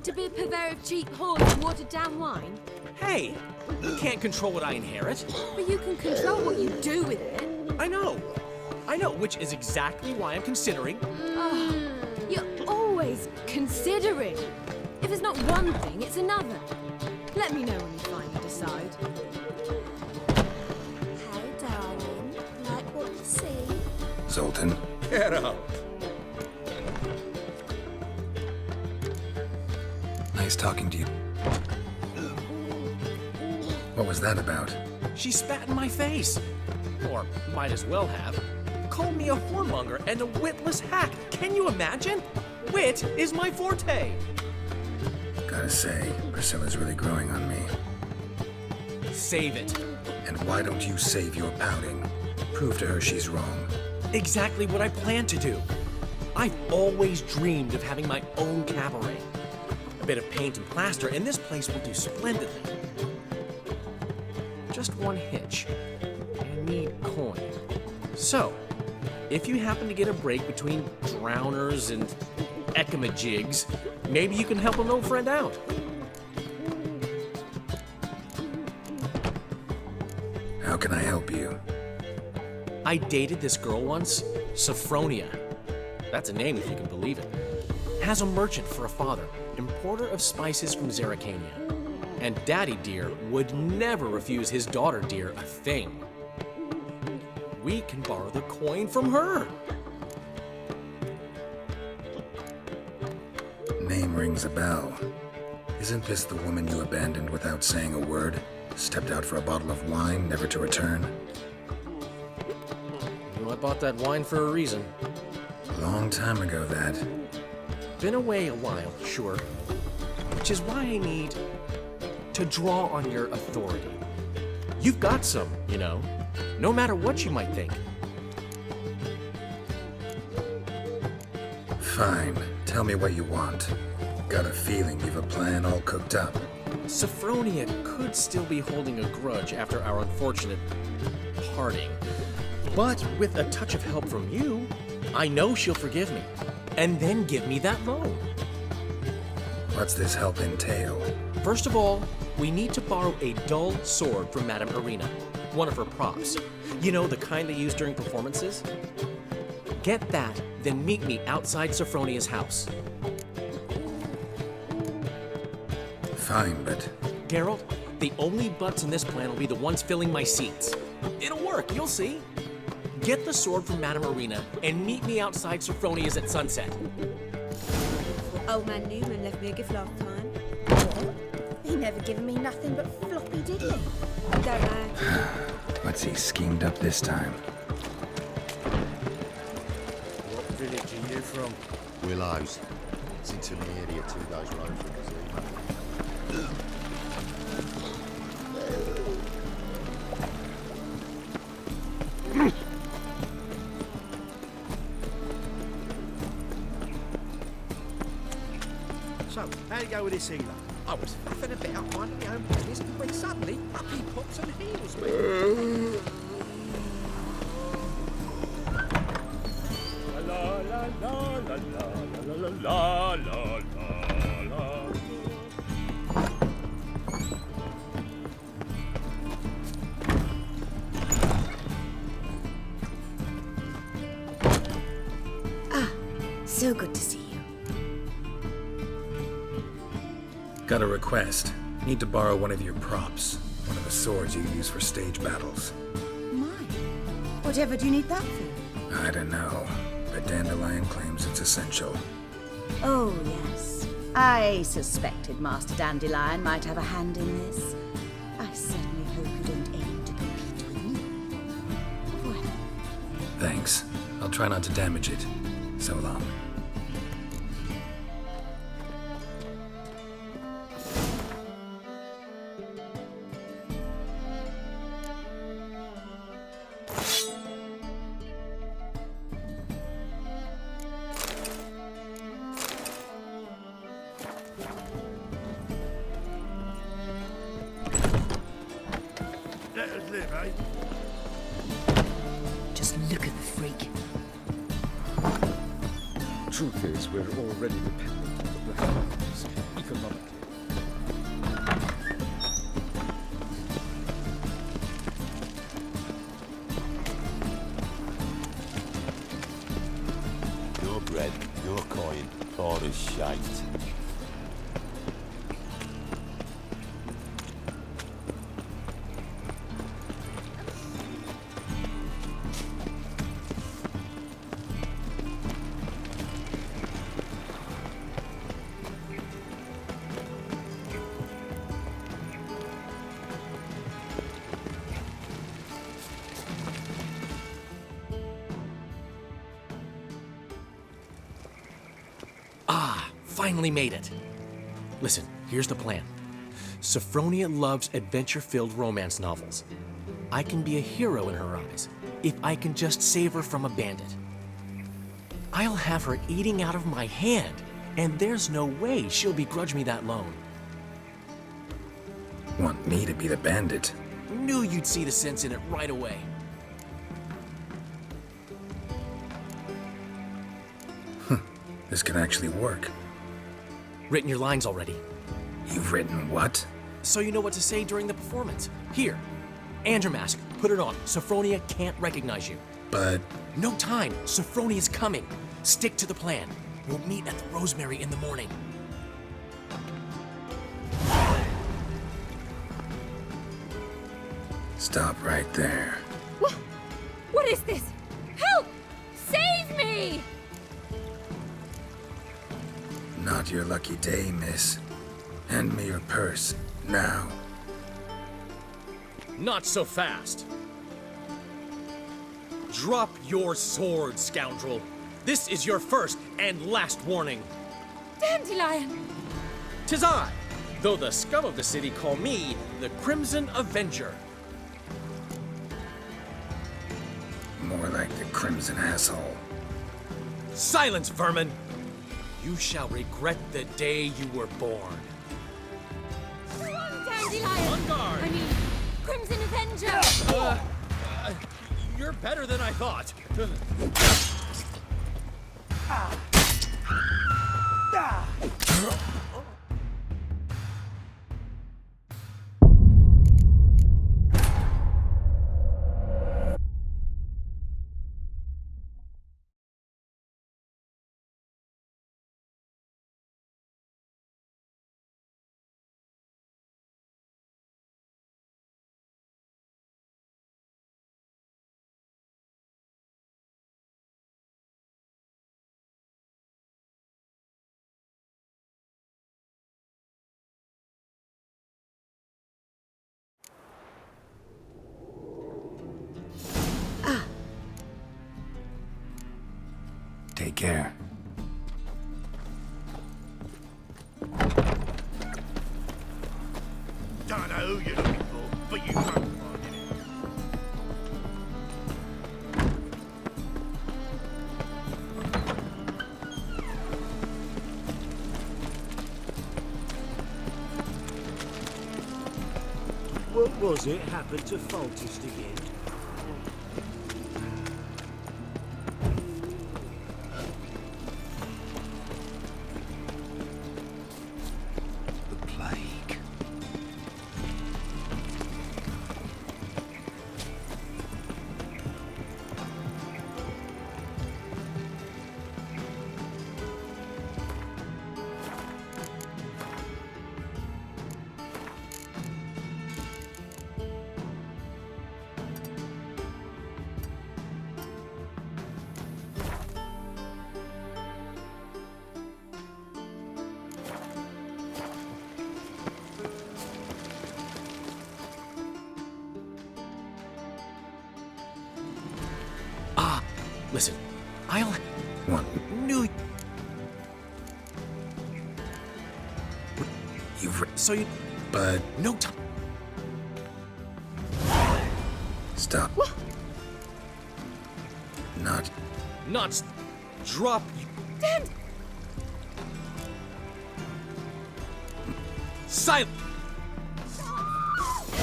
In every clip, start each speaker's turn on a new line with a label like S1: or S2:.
S1: To be a purveyor of cheap whores and watered-down wine?
S2: Hey, you can't control what I inherit.
S1: But you can control what you do with it.
S2: I know, which is exactly why I'm considering.
S1: You're always considering. If it's not one thing, it's another. Let me know when you finally decide.
S3: Hey, darling. Like what you see?
S4: Zoltan.
S5: Get up.
S4: Nice talking to you. What was that about?
S2: She spat in my face. Or might as well have. Called me a whoremonger and a witless hack. Can you imagine? Wit is my forte.
S4: Gotta say, Priscilla's really growing on me.
S2: Save it.
S4: And why don't you save your pouting? Prove to her she's wrong.
S2: Exactly what I plan to do. I've always dreamed of having my own cabaret. A bit of paint and plaster, and this place will do splendidly. Just one hitch. I need coin. So, if you happen to get a break between drowners and ekamajigs, maybe you can help an old friend out.
S4: How can I help you?
S2: I dated this girl once, Sophronia. That's a name if you can believe it. Has a merchant for a father, importer of spices from Zerrikania. And Daddy Dear would never refuse his daughter Dear a thing. We can borrow the coin from her.
S4: Name rings a bell. Isn't this the woman you abandoned without saying a word? Stepped out for a bottle of wine, never to return?
S2: Well, I bought that wine for a reason.
S4: A long time ago, that.
S2: Been away a while, sure. Which is why I need to draw on your authority. You've got some, you know, no matter what you might think.
S4: Fine. Tell me what you want. Got a feeling you've a plan all cooked up.
S2: Sophronia could still be holding a grudge after our unfortunate parting. But with a touch of help from you, I know she'll forgive me. And then give me that loan.
S4: What's this help entail?
S2: First of all, we need to borrow a dull sword from Madame Irina, one of her props. You know, the kind they use during performances? Get that, then meet me outside Sophronia's house.
S4: Fine, but...
S2: Geralt, the only butts in this plan will be the ones filling my seats. It'll work, you'll see. Get the sword from Madame Irina and meet me outside Sophronia's at sunset.
S3: Old man Newman left me a gift last time. What? He never given me nothing but floppy, did he? Don't know.
S4: What's he schemed up this time?
S5: What village are you from?
S6: Willows. It's into the area 2 days road from Zima.
S5: So, how'd it go with this healer? I was faffing about minding my own business when suddenly up he pops and heals me. La la la la la la la la la la.
S3: So good to see you.
S4: Got a request. Need to borrow one of your props. One of the swords you use for stage battles.
S3: Mine? Whatever do you need that for?
S4: I don't know, but Dandelion claims it's essential.
S3: Oh, yes. I suspected Master Dandelion might have a hand in this. I certainly hope you don't aim to compete with me. Well,
S4: Thanks. I'll try not to damage it. So long.
S5: Let us live, eh?
S3: just look at the freak.
S7: Truth is, we're already dependent on the
S5: economics. Economic.
S7: Your bread, your coin, all is shite.
S2: Finally made it. Listen, here's the plan. Sophronia loves adventure-filled romance novels. I can be a hero in her eyes if I can just save her from a bandit. I'll have her eating out of my hand, and there's no way she'll begrudge me that loan.
S4: Want me to be the bandit?
S2: Knew you'd see the sense in it right away.
S4: This can actually work.
S2: Written your lines already,
S4: You've written what?
S2: so you know what to say during the performance. Here, and your mask. Put it on. Sophronia can't recognize you.
S4: But
S2: No time. Sophronia's coming. Stick to the plan. We'll meet at the Rosemary in the morning.
S4: stop right there.
S1: What is this? Help! Save me!
S4: Not your lucky day, miss. Hand me your purse, now.
S2: Not so fast. Drop your sword, scoundrel. This is your first and last warning.
S1: Dandelion!
S2: 'Tis I, though the scum of the city call me the Crimson Avenger.
S4: More like the Crimson Asshole.
S2: Silence, vermin! You shall regret the day you were born.
S1: Run, Dandelion!
S2: On guard!
S1: I mean, Crimson Avenger!
S2: You're better than I thought.
S4: Take care.
S5: Don't know who you're looking for, but you won't find it.
S8: What was it happened to Foltest again?
S6: The plague.
S2: Listen, I'll...
S4: What?
S2: Knew...
S4: You've written.
S2: So you...
S4: But
S2: No time.
S4: stop. Not.
S2: Not... Drop...
S1: Dand!
S2: Silent!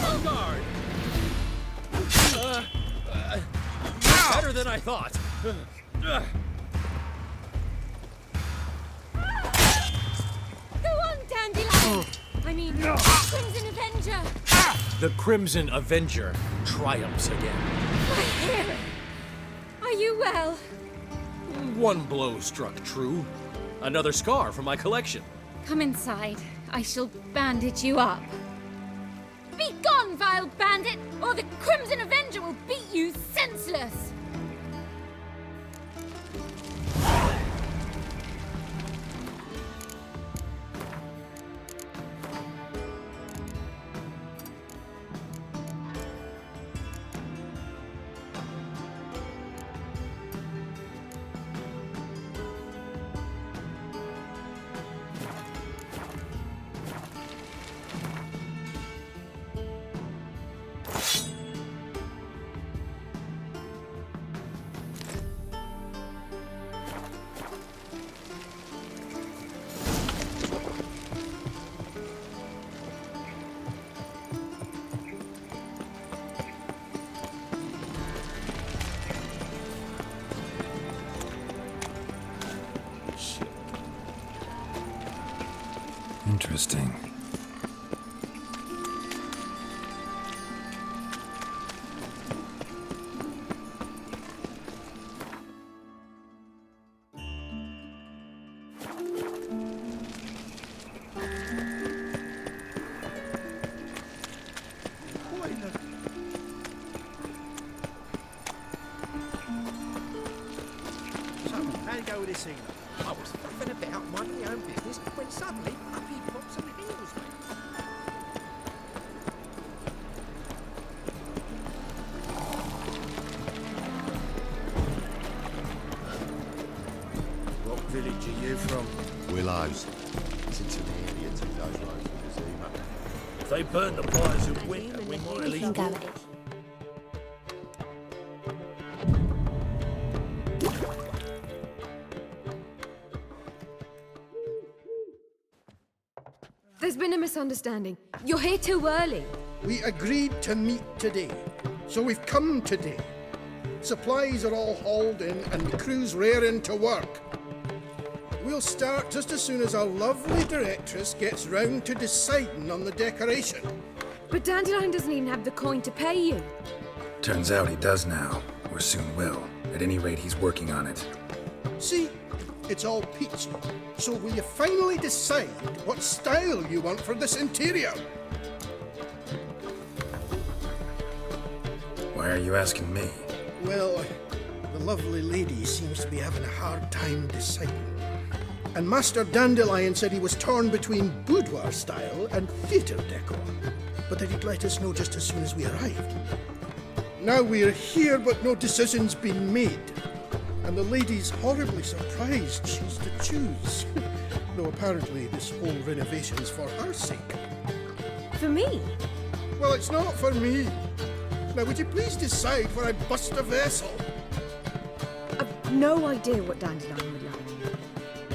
S2: On guard! You're better than I thought.
S1: mean, Crimson Avenger!
S2: The Crimson Avenger triumphs again.
S1: My hero! Are you well?
S2: One blow struck true. Another scar from my collection.
S9: Come inside. I shall bandage you up. Be gone, vile bandit, or the Crimson Avenger will beat you senseless!
S4: Interesting.
S5: So, how you go with this evening? I was faffing about minding my own business when suddenly up he pops and heals me.
S8: What village are you from?
S6: Willows. It's into the area 2 days road from Zima.
S8: If they burn the fires of winter, we might at least walk.
S1: There's been a misunderstanding. You're here too early.
S10: We agreed to meet today, so we've come today. Supplies are all hauled in and the crew's raring to work. We'll start just as soon as our lovely directress gets round to deciding on the decoration.
S1: But Dandelion doesn't even have the coin to pay you.
S4: Turns out he does now, or soon will. At any rate, he's working on it.
S10: See, it's all peachy. So will you finally decide what style you want for this interior?
S4: Why are you asking me?
S10: Well, the lovely lady seems to be having a hard time deciding. And Master Dandelion said he was torn between boudoir style and theatre decor, but that he'd let us know just as soon as we arrived. Now we're here, but no decision's been made. And the lady's horribly surprised she's to choose. Though apparently this whole renovation's for her sake.
S1: For me?
S10: Well, it's not for me. Now, would you please decide before I bust a vessel?
S1: I've no idea what Dandelion would like.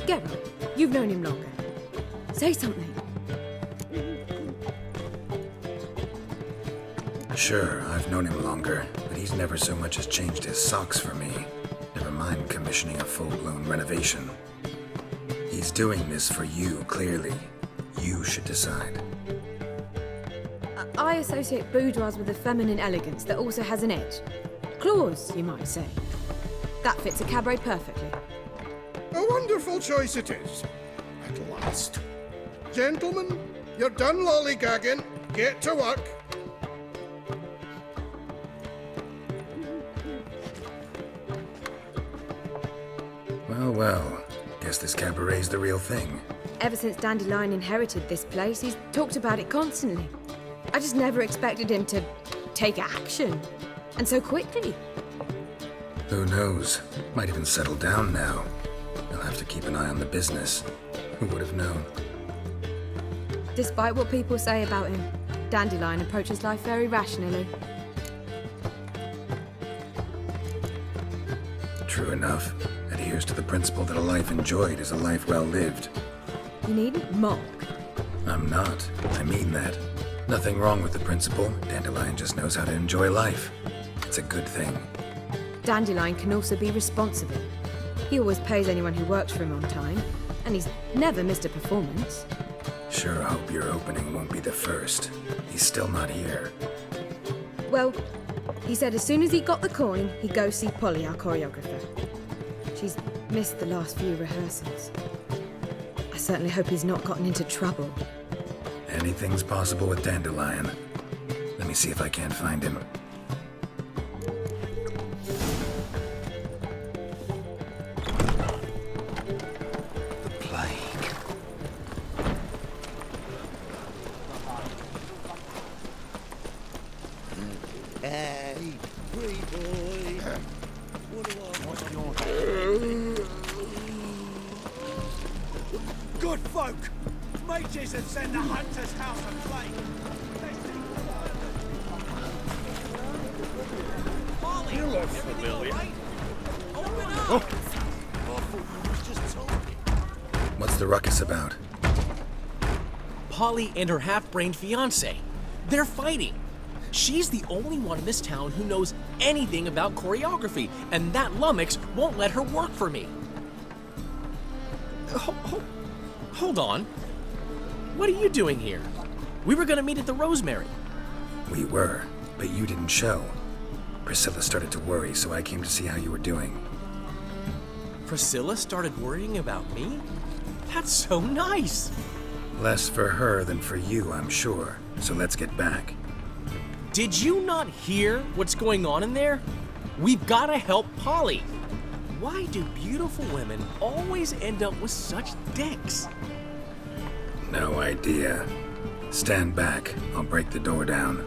S1: Geralt, you've known him longer. Say something.
S4: Sure, I've known him longer, but he's never so much as changed his socks for me. Never mind commissioning a full-blown renovation. He's doing this for you, clearly. You should decide.
S1: I associate boudoirs with a feminine elegance that also has an edge. Claws, you might say. That fits a cabaret perfectly.
S10: A wonderful choice it is. At last. Gentlemen, you're done lollygagging. Get to work.
S4: Well, guess this cabaret's the real thing.
S1: Ever since Dandelion inherited this place, he's talked about it constantly. I just never expected him to take action. And so quickly.
S4: Who knows? Might even settle down now. He'll have to keep an eye on the business. Who would have known?
S1: Despite what people say about him, Dandelion approaches life very rationally.
S4: True enough. Adheres to the principle that a life enjoyed is a life well lived.
S1: You needn't mock.
S4: I'm not. I mean that. Nothing wrong with the principle. Dandelion just knows how to enjoy life. It's a good thing.
S1: Dandelion can also be responsible. He always pays anyone who works for him on time, and he's never missed a performance.
S4: Sure hope your opening won't be the first. He's still not here.
S1: Well, he said as soon as he got the coin, he'd go see Polly, our choreographer. She's missed the last few rehearsals. I certainly hope he's not gotten into trouble.
S4: Anything's possible with Dandelion. Let me see if I can't find him.
S6: The plague. Hey, free boy. What do I want?
S5: Good folk! Mages have sent the hunter's house a plague. Molly, you look familiar. Right? Open up!
S6: I thought you was just talking.
S4: What's the ruckus about?
S2: Polly and her half-brained fiancé. They're fighting. She's the only one in this town who knows anything about choreography, and that lummox won't let her work for me. Hold on. What are you doing here? We were gonna meet at the Rosemary.
S4: We were, but you didn't show. Priscilla started to worry, so I came to see how you were doing.
S2: Priscilla started worrying about me? That's so nice.
S4: Less for her than for you, I'm sure. So let's get back.
S2: Did you not hear what's going on in there? We've gotta help Polly. Why do beautiful women always end up with such dicks?
S4: No idea. Stand back. I'll break the door down.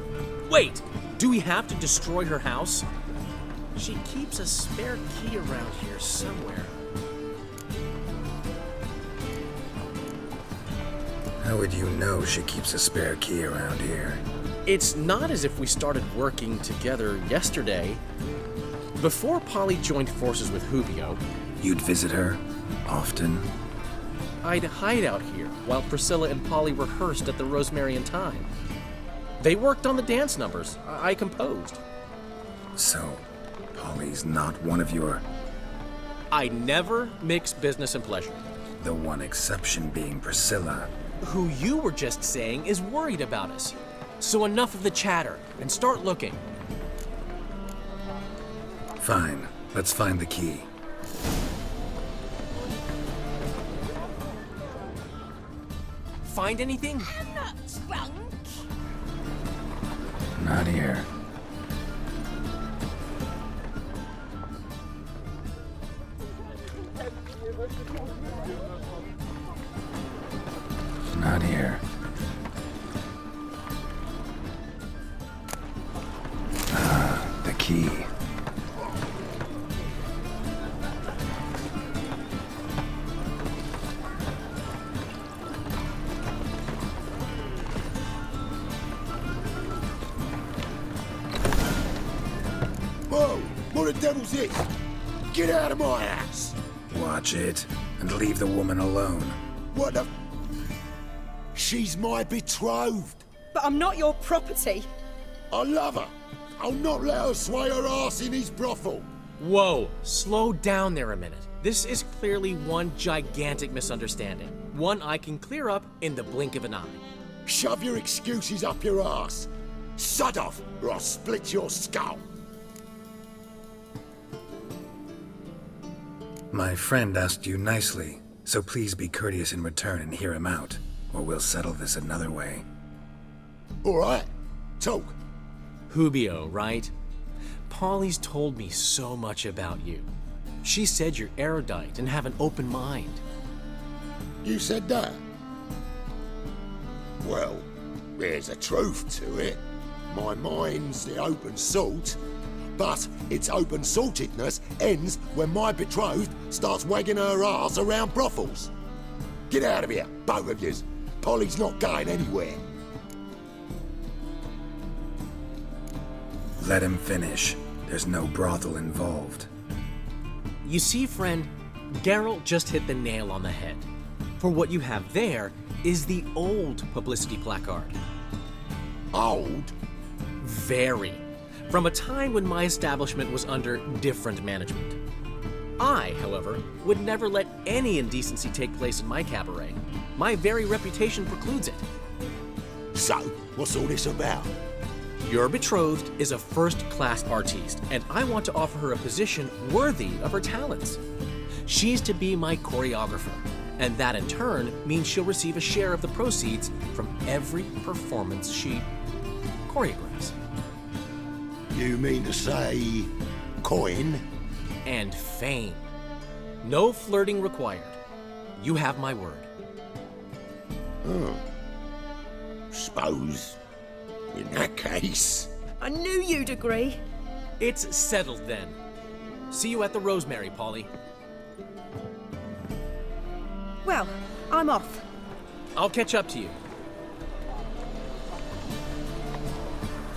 S2: Wait, do we have to destroy her house? She keeps a spare key around here somewhere.
S4: How would you know she keeps a spare key around here?
S2: It's not as if we started working together yesterday. Before Polly joined forces with Hubio,
S4: You'd visit her? Often?
S2: I'd hide out here while Priscilla and Polly rehearsed at the Rosemary and Thyme. They worked on the dance numbers I composed.
S4: So, Polly's not one of your...
S2: I never mix business and pleasure.
S4: The one exception being Priscilla.
S2: Who you were just saying is worried about us. So enough of the chatter and start looking.
S4: Fine. Let's find the key.
S2: Find anything?
S9: I'm not drunk.
S4: Not here. Not here. Ah, the key.
S6: Whoa! What the devil's this? Get out of my house!
S4: Watch it, and leave the woman alone.
S6: What the... She's my betrothed.
S3: But I'm not your property.
S6: I love her. I'll not let her sway her ass in his brothel.
S2: Whoa, slow down there a minute. This is clearly one gigantic misunderstanding. One I can clear up in the blink of an eye.
S6: Shove your excuses up your ass. Sod off, or I'll split your skull.
S4: My friend asked you nicely, so please be courteous in return and hear him out, or we'll settle this another way.
S6: All right, talk.
S2: Hubio, right? Polly's told me so much about you. She said you're erudite and have an open mind.
S6: You said that? Well, there's a truth to it. My mind's the open salt, but its open saltedness ends when my betrothed starts wagging her ass around brothels. Get out of here, both of yous. Polly's not going anywhere.
S4: Let him finish. There's no brothel involved.
S2: You see, friend, Geralt just hit the nail on the head. For what you have there is the old publicity placard.
S6: Old?
S2: Very. From a time when my establishment was under different management. I, however, would never let any indecency take place in my cabaret. My very reputation precludes it.
S6: So, what's all this about?
S2: Your betrothed is a first-class artiste, and I want to offer her a position worthy of her talents. She's to be my choreographer, and that in turn means she'll receive a share of the proceeds from every performance she choreographs.
S6: You mean to say coin?
S2: And fame. No flirting required. You have my word.
S6: Suppose, in that case...
S1: I knew you'd agree.
S2: It's settled then. See you at the Rosemary, Polly.
S1: Well, I'm off.
S2: I'll catch up to you.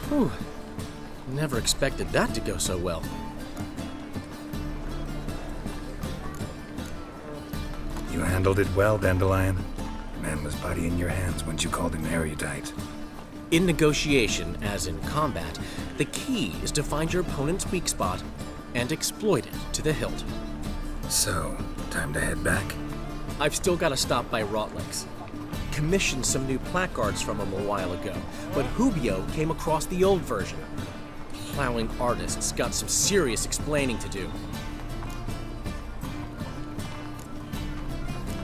S2: Whew. Never expected that to go so well.
S4: You handled it well, Dandelion. Man was body in your hands once you called him erudite.
S2: In negotiation, as in combat, the key is to find your opponent's weak spot and exploit it to the hilt.
S4: So, time to head back?
S2: I've still got to stop by Rotlick's. Commissioned some new placards from him a while ago, but Hubio came across the old version. Plowing artists got some serious explaining to do.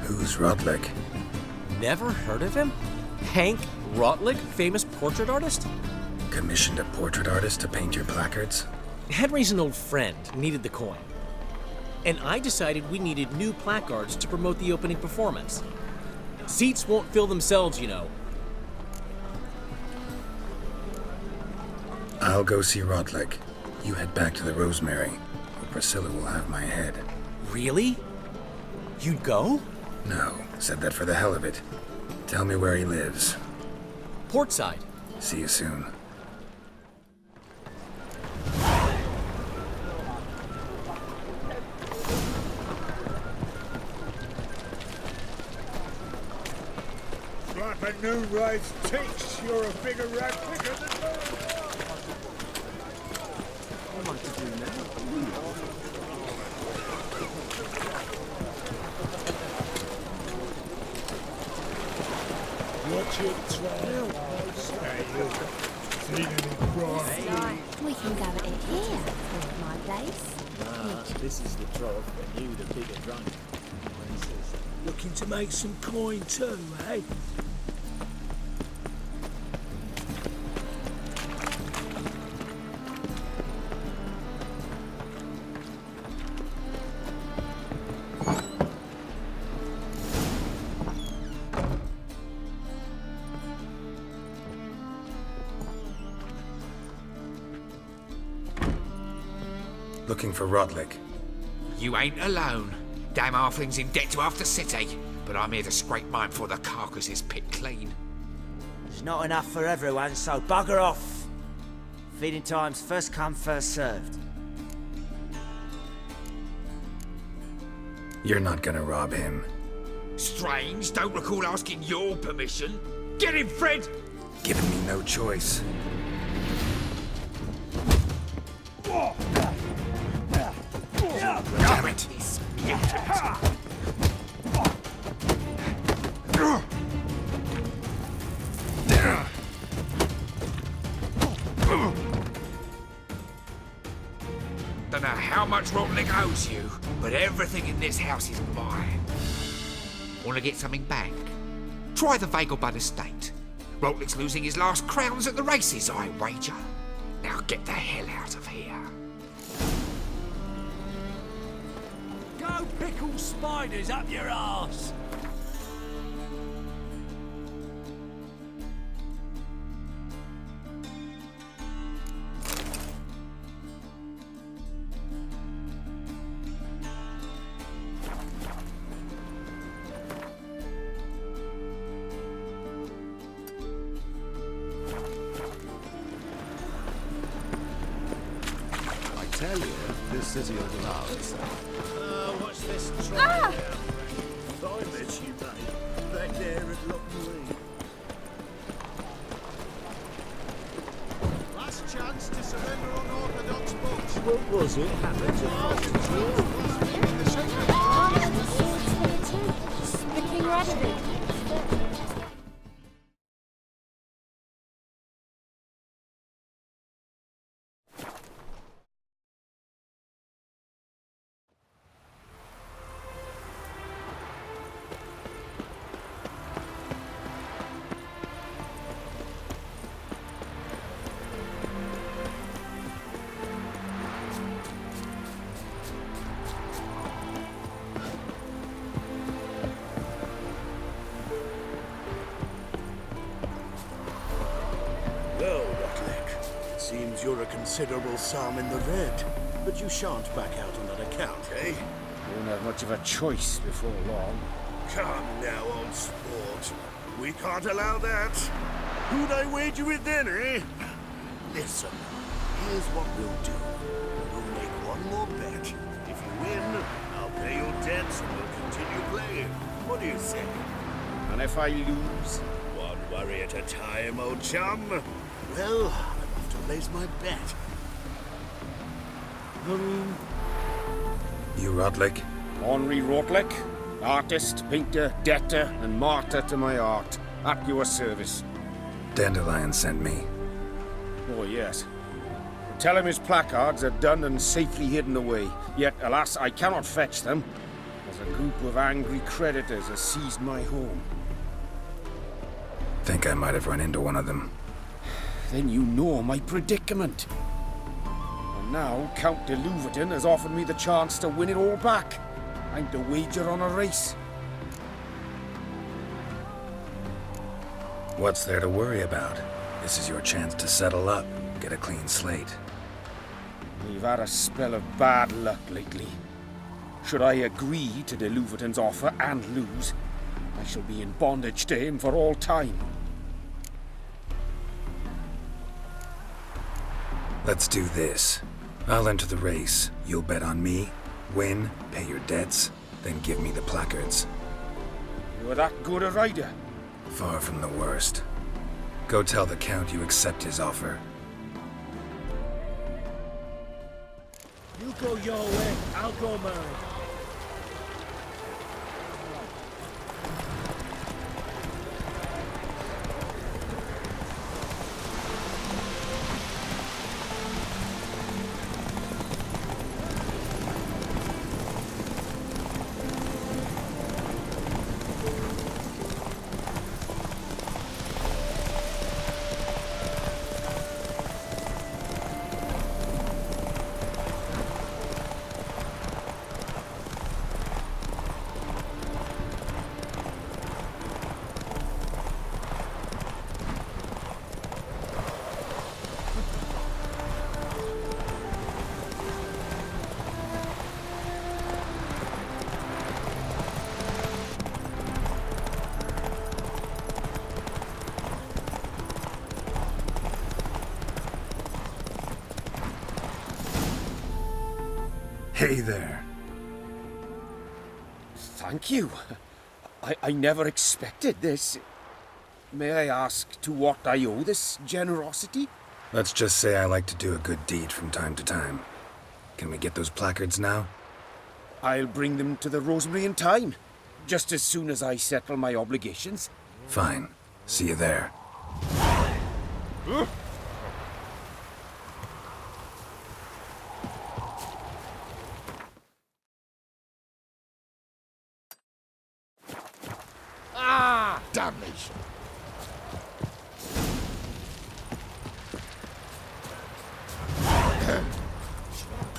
S4: Who's Rotlick?
S2: Never heard of him? Hank Rotlick, famous portrait artist?
S4: Commissioned a portrait artist to paint your placards?
S2: Henry's an old friend, needed the coin. And I decided we needed new placards to promote the opening performance. Seats won't fill themselves, you know.
S4: I'll go see Rotlick. You head back to the Rosemary, or Priscilla will have my head.
S2: Really? You'd go?
S4: No, said that for the hell of it. Tell me where he lives.
S2: Portside.
S4: See you soon.
S8: Like a new race ticks, you're a bigger rat quicker than me. Watch it, trail. Seen any crime?
S9: We can go at it here, at my place.
S8: This is the trough, and you the bigger drunk. Looking to make some coin too, eh?
S4: Looking for Rotlick.
S11: You ain't alone. Damn halfling's in debt to half the city, but I'm here to scrape mine before the carcass is picked clean.
S12: There's not enough for everyone, so bugger off. Feeding time's first come, first served.
S4: You're not gonna rob him.
S11: Strange, don't recall asking your permission. Get him, Fred!
S4: Giving me no choice.
S11: Damn it! Don't know how much Rotlick owes you, but everything in this house is mine. Want to get something back? Try the Vagelbud estate. Rotlick's losing his last crowns at the races, I wager. Now get the hell out of here.
S8: Go pickle spiders up your arse!
S5: I tell you, this city will allow itself.
S8: What's this trouble? I met you, mate. Back there at Lockwood.
S5: Last chance to surrender unorthodox books.
S8: What was it happened to Foster's Hill? Well, Rutlick, seems you're a considerable sum in the red, but you shan't back out on that account, eh?
S13: Won't have much of a choice before long.
S8: Come now, old sport. We can't allow that. Who'd I wager with then, eh? Listen, here's what we'll do. We'll make one more bet. If you win, I'll pay your debts and we'll continue playing. What do you say?
S13: And if I lose?
S8: One worry at a time, old chum. Well, I'll have to place my bet.
S4: You Rutlick?
S13: Henri Rotlick, artist, painter, debtor, and martyr to my art. At your service.
S4: Dandelion sent me.
S13: Oh, yes. Tell him his placards are done and safely hidden away. Yet, alas, I cannot fetch them, as a group of angry creditors has seized my home.
S4: Think I might have run into one of them.
S13: Then you know my predicament. And now Count de Louverton has offered me the chance to win it all back. I'm to wager on a race.
S4: What's there to worry about? This is your chance to settle up, get a clean slate.
S13: We've had a spell of bad luck lately. Should I agree to de Louverton's offer and lose, I shall be in bondage to him for all time.
S4: Let's do this. I'll enter the race. You'll bet on me, win, pay your debts, then give me the placards.
S13: You're that good a rider?
S4: Far from the worst. Go tell the Count you accept his offer.
S8: You go your way, I'll go mine.
S4: Hey there.
S13: Thank you. I never expected this. May I ask to what I owe this generosity?
S4: Let's just say I like to do a good deed from time to time. Can we get those placards now?
S13: I'll bring them to the Rosemary in time, just as soon as I settle my obligations.
S4: Fine. See you there.
S6: Ah! Damnation!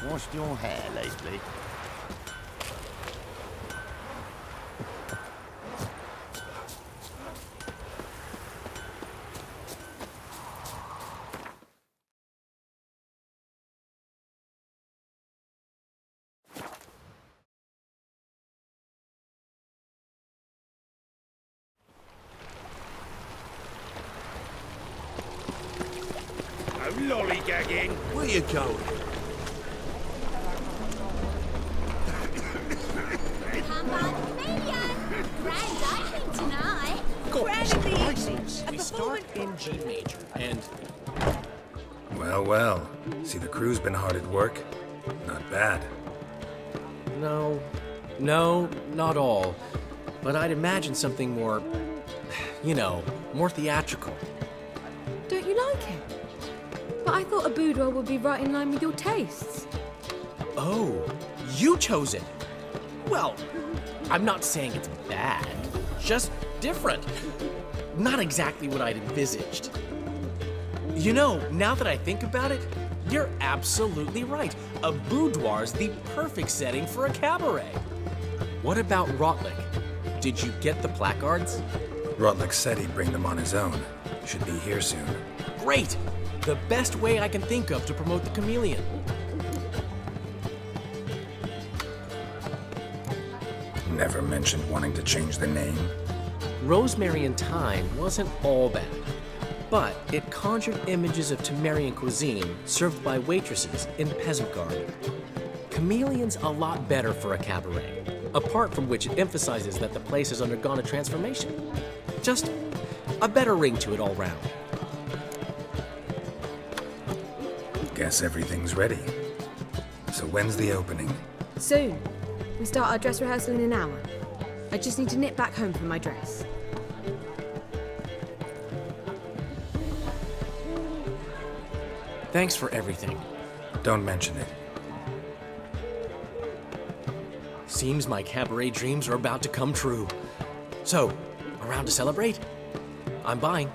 S7: Washed your hair lately?
S8: No lollygagging. Where you going?
S2: We start in G major, and...
S4: Well, well. See, the crew's been hard at work. Not bad.
S2: No, not all. but I'd imagine something more, you know, more theatrical.
S1: Don't you like him? But I thought a boudoir would be right in line with your tastes.
S2: Oh, you chose it. Well, I'm not saying it's bad, just different. Not exactly what I'd envisaged. You know, now that I think about it, you're absolutely right. A boudoir's the perfect setting for a cabaret. What about Rotlick? Did you get the placards?
S4: Rotlick said he'd bring them on his own. Should be here soon.
S2: Great! The best way I can think of to promote the Chameleon.
S4: Never mentioned wanting to change the name.
S2: Rosemary and Thyme wasn't all bad, but it conjured images of Temerian cuisine served by waitresses in peasant garb. Chameleon's a lot better for a cabaret, apart from which it emphasizes that the place has undergone a transformation. Just a better ring to it all round.
S4: Guess everything's ready. So when's the opening?
S1: Soon. We start our dress rehearsal in an hour. I just need to nip back home for my dress.
S2: Thanks for everything.
S4: Don't mention it.
S2: Seems my cabaret dreams are about to come true. So, around to celebrate? I'm buying.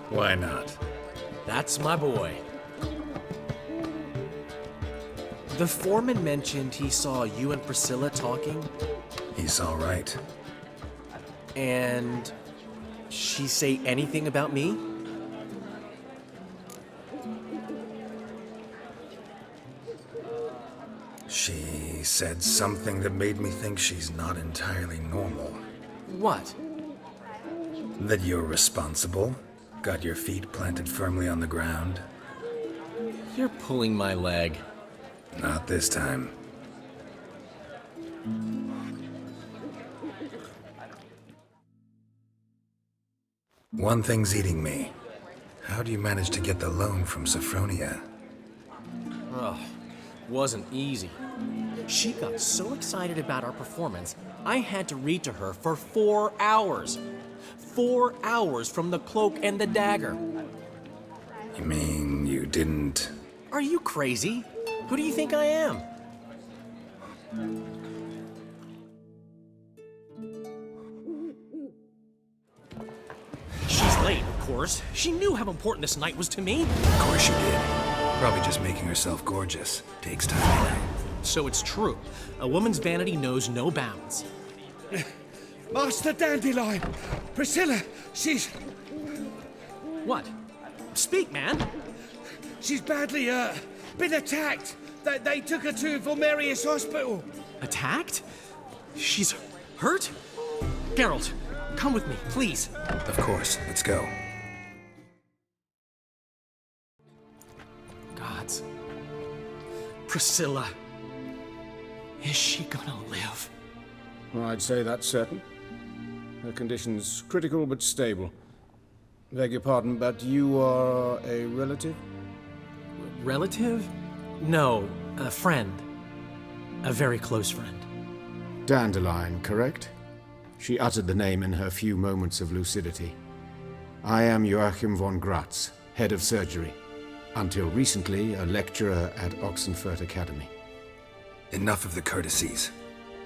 S4: Why not?
S2: That's my boy. The foreman mentioned he saw you and Priscilla talking.
S4: He's all right.
S2: And she say anything about me?
S4: She said something that made me think she's not entirely normal.
S2: What?
S4: That you're responsible, got your feet planted firmly on the ground.
S2: You're pulling my leg.
S4: Not this time. One thing's eating me. How do you manage to get the loan from Sophronia?
S2: Ugh, wasn't easy. She got so excited about our performance, I had to read to her for 4 hours. 4 hours from the Cloak and the Dagger.
S4: You mean you didn't...
S2: Are you crazy? Who do you think I am? She's late, of course. She knew how important this night was to me.
S4: Of course she did. Probably just making herself gorgeous. Takes time.
S2: So it's true. A woman's vanity knows no bounds.
S5: Master Dandelion! Priscilla, she's...
S2: What? Speak, man.
S5: She's badly, been attacked. They took her to Vulmerius Hospital.
S2: Attacked? She's hurt? Geralt, come with me, please.
S4: Of course. Let's go.
S2: Gods. Priscilla. Is she gonna live?
S13: I'd say that's certain. Her condition's critical but stable. Beg your pardon, but you are a relative?
S2: Relative? No, a friend. A very close friend.
S13: Dandelion, correct? She uttered the name in her few moments of lucidity. I am Joachim von Gratz, head of surgery. Until recently, a lecturer at Oxenfurt Academy.
S4: Enough of the courtesies.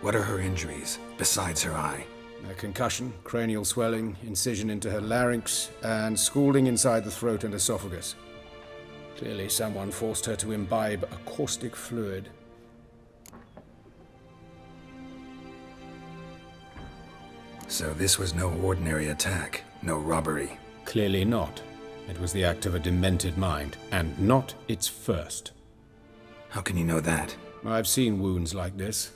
S4: What are her injuries, besides her eye?
S13: A concussion, cranial swelling, incision into her larynx, and scalding inside the throat and esophagus. Clearly someone forced her to imbibe a caustic fluid.
S4: So this was no ordinary attack, no robbery.
S13: Clearly not. It was the act of a demented mind, and not its first.
S4: How can you know that?
S13: I've seen wounds like this.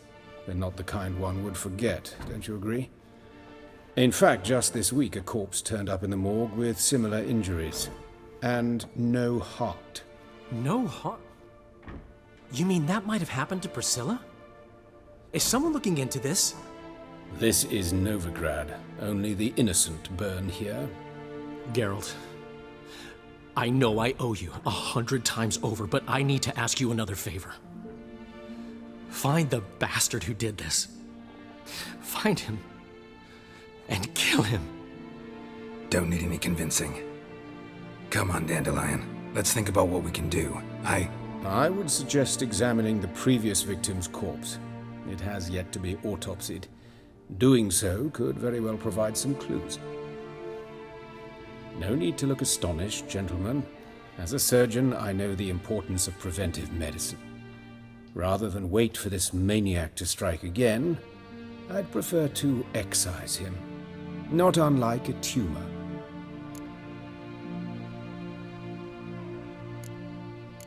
S13: They're not the kind one would forget, don't you agree? In fact, just this week, a corpse turned up in the morgue with similar injuries. And no heart.
S2: No heart? You mean that might have happened to Priscilla? Is someone looking into this?
S13: This is Novigrad. Only the innocent burn here.
S2: Geralt, I know I owe you 100 times over, but I need to ask you another favor. Find the bastard who did this. Find him. And kill him.
S4: Don't need any convincing. Come on, Dandelion. Let's think about what we can do.
S13: I would suggest examining the previous victim's corpse. It has yet to be autopsied. Doing so could very well provide some clues. No need to look astonished, gentlemen. As a surgeon, I know the importance of preventive medicine. Rather than wait for this maniac to strike again, I'd prefer to excise him. Not unlike a tumor.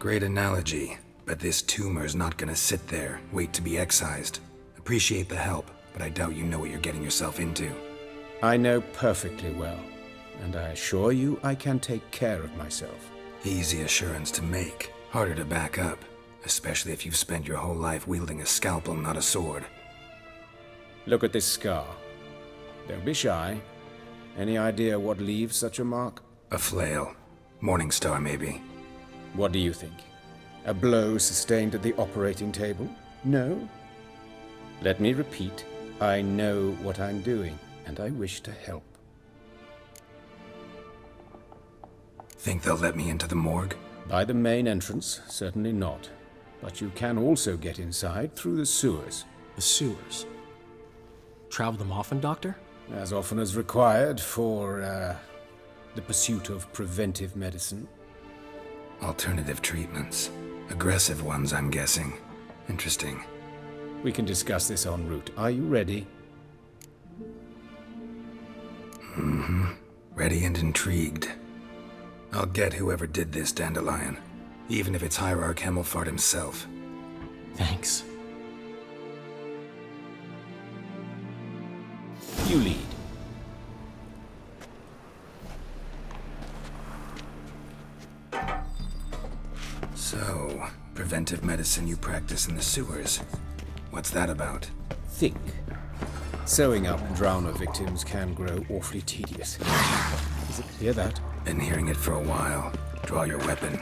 S4: Great analogy, but this tumor's not gonna sit there, wait to be excised. Appreciate the help, but I doubt you know what you're getting yourself into.
S13: I know perfectly well, and I assure you I can take care of myself.
S4: Easy assurance to make, harder to back up, especially if you've spent your whole life wielding a scalpel, not a sword.
S13: Look at this scar. Don't be shy. Any idea what leaves such a mark?
S4: A flail. Morningstar, maybe.
S13: What do you think? A blow sustained at the operating table? No? Let me repeat. I know what I'm doing, and I wish to help.
S4: Think they'll let me into the morgue?
S13: By the main entrance, certainly not. But you can also get inside through the sewers.
S2: The sewers? Travel them often, Doctor?
S13: As often as required for, the pursuit of preventive medicine.
S4: Alternative treatments. Aggressive ones, I'm guessing. Interesting.
S13: We can discuss this en route. Are you ready?
S4: Mm-hmm. Ready and intrigued. I'll get whoever did this, Dandelion. Even if it's Hierarch Hemmelfart himself.
S2: Thanks.
S13: You lead.
S4: So, preventive medicine you practice in the sewers. What's that about?
S13: Think. Sewing up drowner victims can grow awfully tedious. Is it clear that?
S4: Been hearing it for a while. Draw your weapon.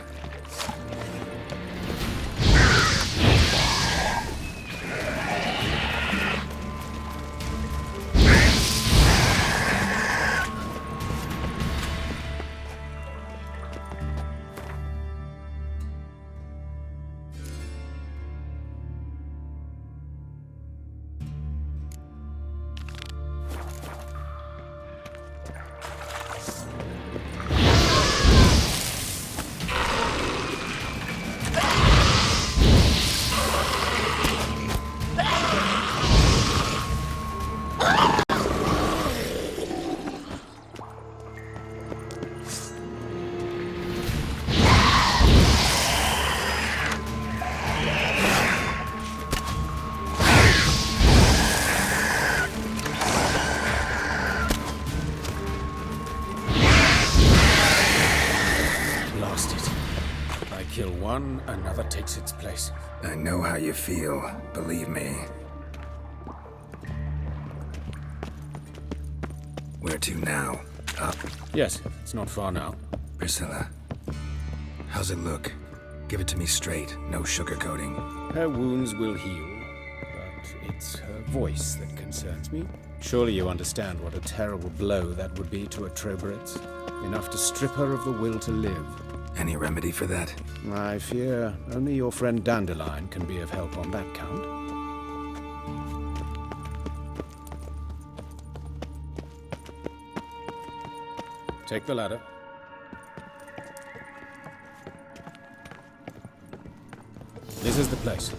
S13: Another takes its place.
S4: I know how you feel, believe me. Where to now? Up?
S13: Yes, it's not far now.
S4: Priscilla, how's it look? Give it to me straight, no sugarcoating.
S13: Her wounds will heal, but it's her voice that concerns me. Surely you understand what a terrible blow that would be to a Troberet. Enough to strip her of the will to live.
S4: Any remedy for that?
S13: I fear only your friend Dandelion can be of help on that count. Take the ladder. This is the place.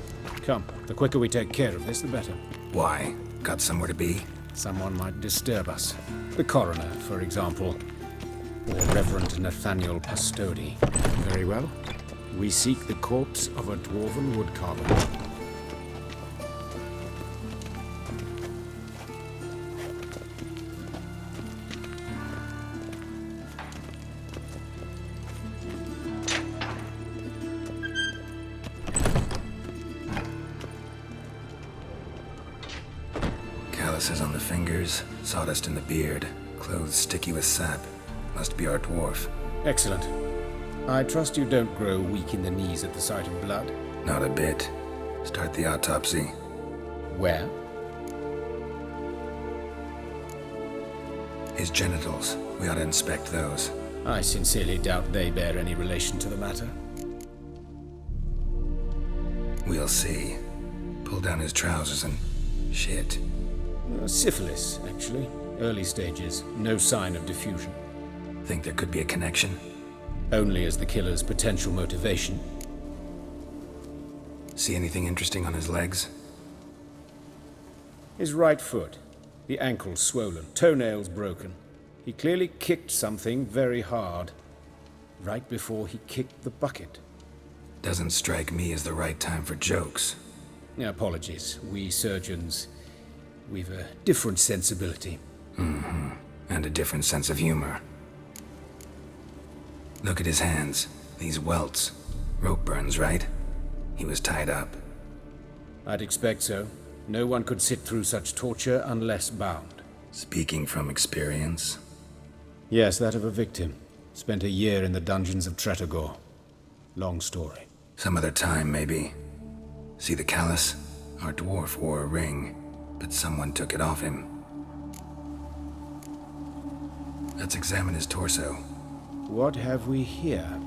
S13: Come, the quicker we take care of this, the better.
S4: Why? Got somewhere to be?
S13: Someone might disturb us. The coroner, for example. Or Reverend Nathaniel Pastodi. Very well. We seek the corpse of a dwarven woodcarver.
S4: Calluses on the fingers, sawdust in the beard, clothes sticky with sap. Must be our dwarf.
S13: Excellent. I trust you don't grow weak in the knees at the sight of blood.
S4: Not a bit. Start the autopsy.
S13: Where?
S4: His genitals. We ought to inspect those.
S13: I sincerely doubt they bear any relation to the matter.
S4: We'll see. Pull down his trousers and... shit.
S13: Syphilis, actually. Early stages. No sign of diffusion.
S4: Think there could be a connection?
S13: Only as the killer's potential motivation.
S4: See anything interesting on his legs?
S13: His right foot. The ankle swollen. Toenails broken. He clearly kicked something very hard. Right before he kicked the bucket.
S4: Doesn't strike me as the right time for jokes.
S13: Apologies. We surgeons, we've a different sensibility.
S4: Mm-hmm. And a different sense of humor. Look at his hands. These welts. Rope burns, right? He was tied up.
S13: I'd expect so. No one could sit through such torture unless bound.
S4: Speaking from experience?
S13: Yes, that of a victim. Spent a year in the dungeons of Tretogor. Long story.
S4: Some other time, maybe. See the callus? Our dwarf wore a ring, but someone took it off him. Let's examine his torso.
S13: What have we here?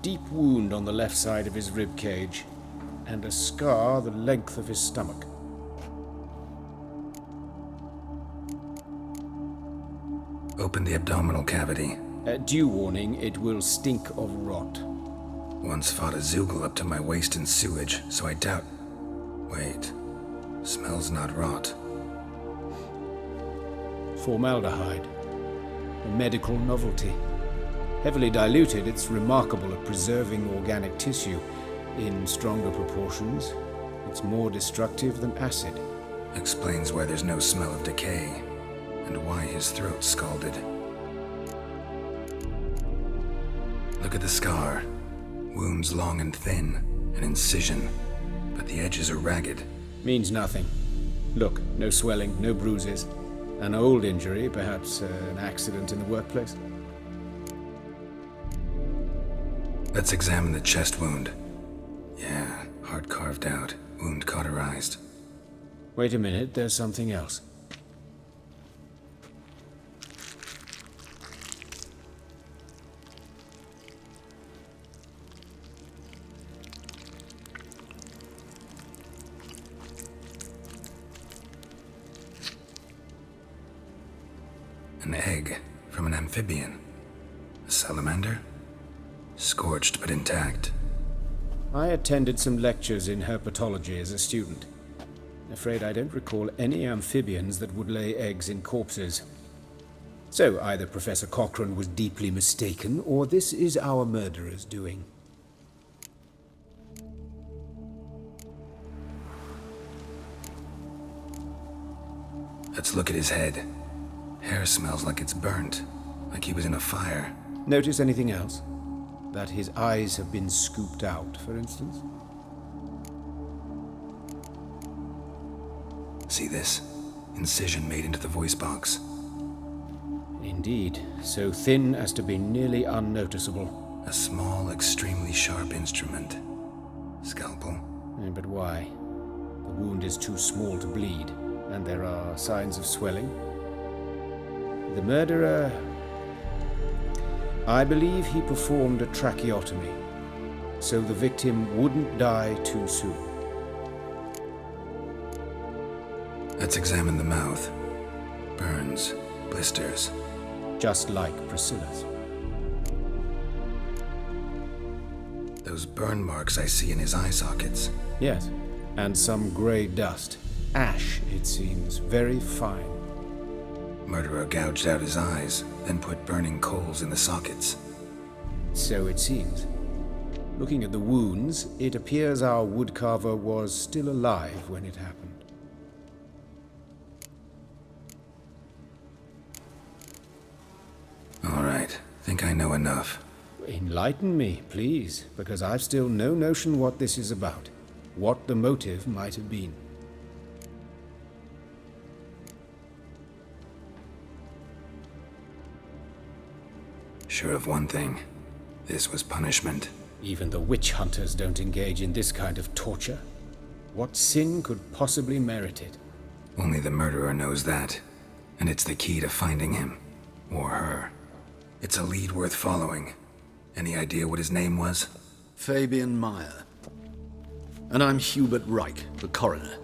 S13: Deep wound on the left side of his rib cage, and a scar the length of his stomach.
S4: Open the abdominal cavity.
S13: Due warning, it will stink of rot.
S4: Once fought a Zoogle up to my waist in sewage, so I doubt... Wait. Smells not rot.
S13: Formaldehyde. A medical novelty. Heavily diluted, it's remarkable at preserving organic tissue. In stronger proportions, it's more destructive than acid.
S4: Explains why there's no smell of decay, and why his throat's scalded. Look at the scar. Wounds long and thin, an incision, but the edges are ragged.
S13: Means nothing. Look, no swelling, no bruises. An old injury, perhaps an accident in the workplace.
S4: Let's examine the chest wound. Yeah, heart carved out, wound cauterized.
S13: Wait a minute, there's something else.
S4: An egg from an amphibian. A salamander? Scorched but intact.
S13: I attended some lectures in herpetology as a student. Afraid I don't recall any amphibians that would lay eggs in corpses. So either Professor Cochrane was deeply mistaken, or this is our murderer's doing.
S4: Let's look at his head. Hair smells like it's burnt, like he was in a fire.
S13: Notice anything else? That his eyes have been scooped out, for instance?
S4: See this? Incision made into the voice box.
S13: Indeed, so thin as to be nearly unnoticeable.
S4: A small, extremely sharp instrument. Scalpel.
S13: But why? The wound is too small to bleed, and there are signs of swelling. The murderer... I believe he performed a tracheotomy, so the victim wouldn't die too soon.
S4: Let's examine the mouth. Burns, blisters.
S13: Just like Priscilla's.
S4: Those burn marks I see in his eye sockets.
S13: Yes, and some grey dust. Ash, it seems, very fine.
S4: Murderer gouged out his eyes, then put burning coals in the sockets.
S13: So it seems. Looking at the wounds, it appears our woodcarver was still alive when it happened.
S4: All right, think I know enough.
S13: Enlighten me, please, because I've still no notion what this is about. What the motive might have been.
S4: Sure of one thing. This was punishment.
S13: Even the witch hunters don't engage in this kind of torture. What sin could possibly merit it?
S4: Only the murderer knows that, and it's the key to finding him. Or her. It's a lead worth following. Any idea what his name was?
S14: Fabian Meyer. And I'm Hubert Reich, the coroner.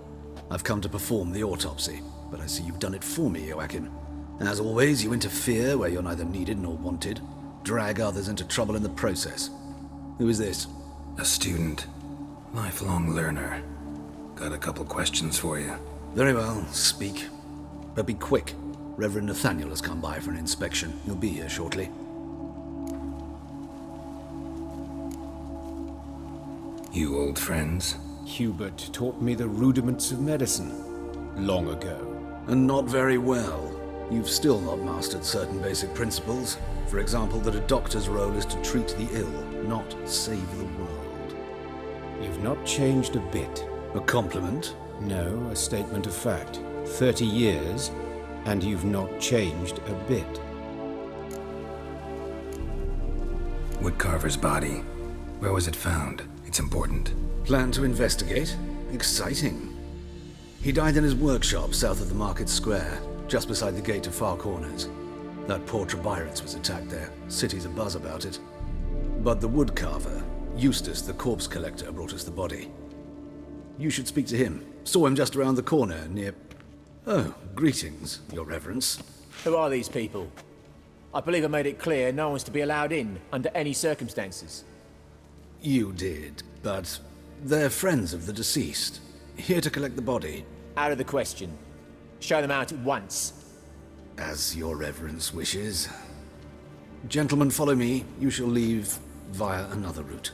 S14: I've come to perform the autopsy, but I see you've done it for me, Joachim. As always, you interfere where you're neither needed nor wanted, drag others into trouble in the process. Who is this?
S4: A student. Lifelong learner. Got a couple questions for you.
S14: Very well, speak. But be quick. Reverend Nathaniel has come by for an inspection. He'll be here shortly.
S4: You old friends?
S13: Hubert taught me the rudiments of medicine long ago.
S14: And not very well. You've still not mastered certain basic principles. For example, that a doctor's role is to treat the ill, not save the world.
S13: You've not changed a bit.
S14: A compliment?
S13: No, a statement of fact. 30 years, and you've not changed a bit.
S4: Woodcarver's body. Where was it found? It's important.
S14: Plan to investigate? Exciting. He died in his workshop south of the Market Square, just beside the gate to Far Corners. That poor Trebyritz was attacked there. City's abuzz about it. But the woodcarver, Eustace the corpse collector, brought us the body. You should speak to him. Saw him just around the corner near... Oh, greetings, Your Reverence.
S15: Who are these people? I believe I made it clear no one's to be allowed in under any circumstances.
S14: You did, but they're friends of the deceased. Here to collect the body.
S15: Out of the question. Show them out at once.
S14: As Your Reverence wishes. Gentlemen, follow me. You shall leave via another route.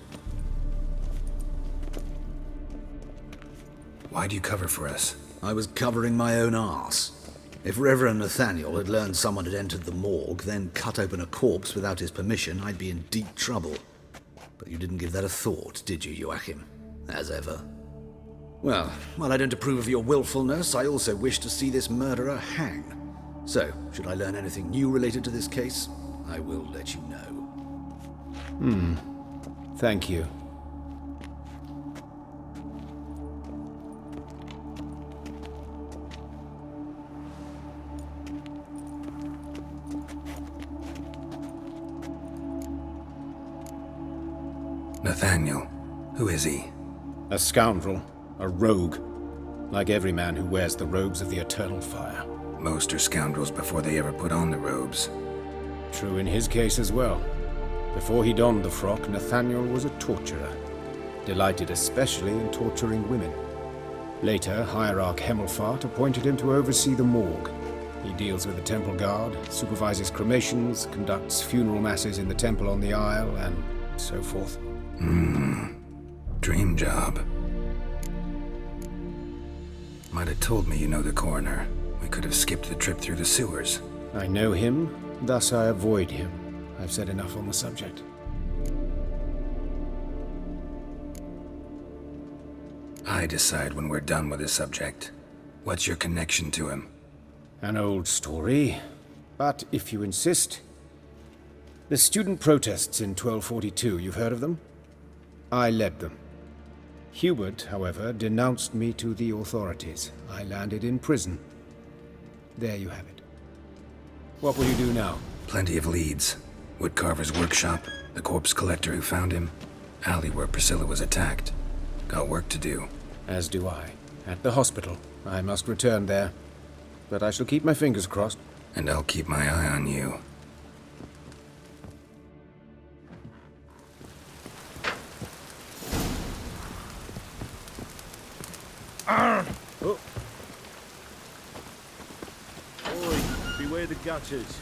S4: Why do you cover for us?
S14: I was covering my own arse. If Reverend Nathaniel had learned someone had entered the morgue, then cut open a corpse without his permission, I'd be in deep trouble. But you didn't give that a thought, did you, Joachim? As ever. Well, while I don't approve of your willfulness, I also wish to see this murderer hang. So, should I learn anything new related to this case, I will let you know.
S13: Thank you.
S4: Nathaniel. Who is he?
S13: A scoundrel. A rogue. Like every man who wears the robes of the Eternal Fire.
S4: Most are scoundrels before they ever put on the robes.
S13: True in his case as well. Before he donned the frock, Nathaniel was a torturer. Delighted especially in torturing women. Later, Hierarch Hemmelfart appointed him to oversee the morgue. He deals with the temple guard, supervises cremations, conducts funeral masses in the temple on the Isle, and so forth.
S4: Dream job. Might have told me you know the coroner. We could have skipped the trip through the sewers.
S13: I know him, thus I avoid him. I've said enough on the subject.
S4: I decide when we're done with the subject. What's your connection to him?
S13: An old story, but if you insist. The student protests in 1242, you've heard of them? I led them. Hubert, however, denounced me to the authorities. I landed in prison. There you have it. What will you do now?
S4: Plenty of leads. Woodcarver's workshop, the corpse collector who found him, alley where Priscilla was attacked. Got work to do.
S13: As do I. At the hospital. I must return there. But I shall keep my fingers crossed.
S4: And I'll keep my eye on you.
S8: Oi, beware the gutters.